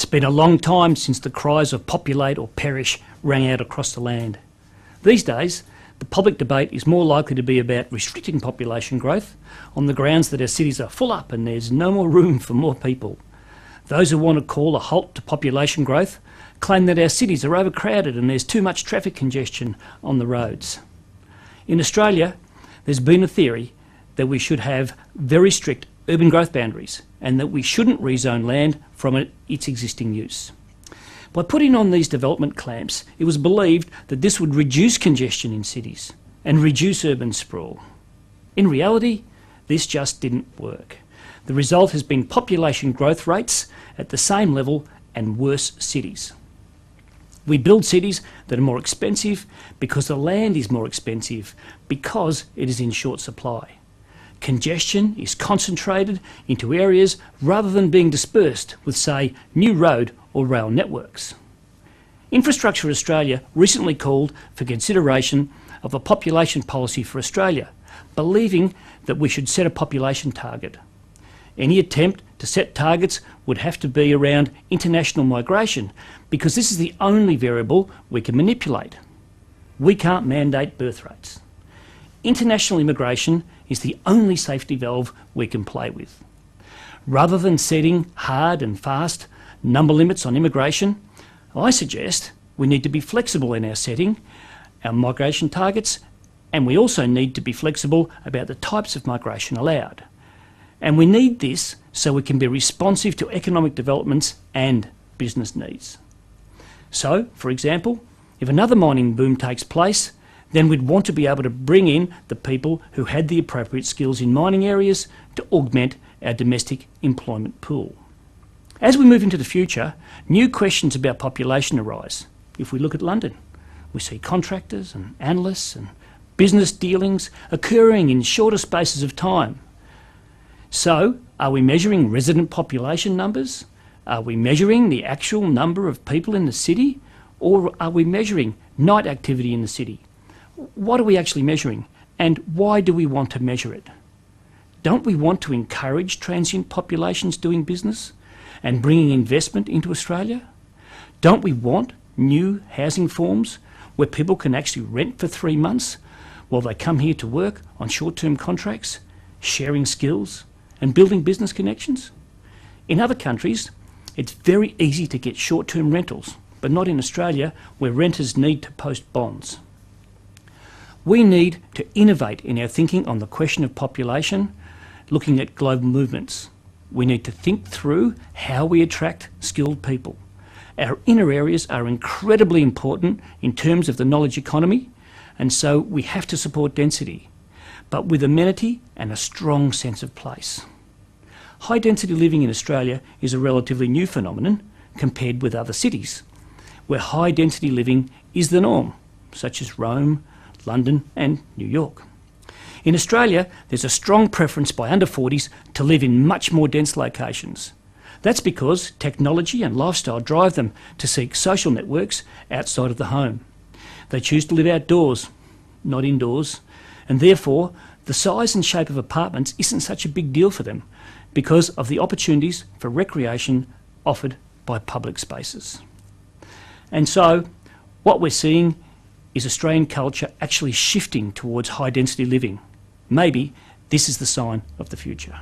It's been a long time since the cries of populate or perish rang out across the land. These days, the public debate is more likely to be about restricting population growth on the grounds that our cities are full up and there's no more room for more people. Those who want to call a halt to population growth claim that our cities are overcrowded and there's too much traffic congestion on the roads. In Australia, there's been a theory that we should have very strict urban growth boundaries and that we shouldn't rezone land from its existing use. By putting on these development clamps, it was believed that this would reduce congestion in cities and reduce urban sprawl. In reality, this just didn't work. The result has been population growth rates at the same level and worse cities. We build cities that are more expensive because the land is more expensive, because it is in short supply. Congestion is concentrated into areas rather than being dispersed with, say, new road or rail networks. Infrastructure Australia recently called for consideration of a population policy for Australia, believing that we should set a population target. Any attempt to set targets would have to be around international migration, because this is the only variable we can manipulate. We can't mandate birth rates. International immigration is the only safety valve we can play with. Rather than setting hard and fast number limits on immigration, I suggest we need to be flexible in our setting our migration targets, and we also need to be flexible about the types of migration allowed. And we need this so we can be responsive to economic developments and business needs. So, for example, if another mining boom takes place, then we'd want to be able to bring in the people who had the appropriate skills in mining areas to augment our domestic employment pool. As we move into the future, new questions about population arise. If we look at London, we see contractors and analysts and business dealings occurring in shorter spaces of time. So, are we measuring resident population numbers? Are we measuring the actual number of people in the city? Or are we measuring night activity in the city? What are we actually measuring, and why do we want to measure it? Don't we want to encourage transient populations doing business and bringing investment into Australia? Don't we want new housing forms where people can actually rent for 3 months while they come here to work on short-term contracts, sharing skills and building business connections? In other countries, it's very easy to get short-term rentals, but not in Australia, where renters need to post bonds. We need to innovate in our thinking on the question of population, looking at global movements. We need to think through how we attract skilled people. Our inner areas are incredibly important in terms of the knowledge economy, and so we have to support density, but with amenity and a strong sense of place. High density living in Australia is a relatively new phenomenon compared with other cities, where high density living is the norm, such as Rome, London and New York. In Australia, there's a strong preference by under 40s to live in much more dense locations. That's because technology and lifestyle drive them to seek social networks outside of the home. They choose to live outdoors, not indoors, and therefore the size and shape of apartments isn't such a big deal for them because of the opportunities for recreation offered by public spaces. And so what we're seeing is Australian culture actually shifting towards high density living. Maybe this is the sign of the future.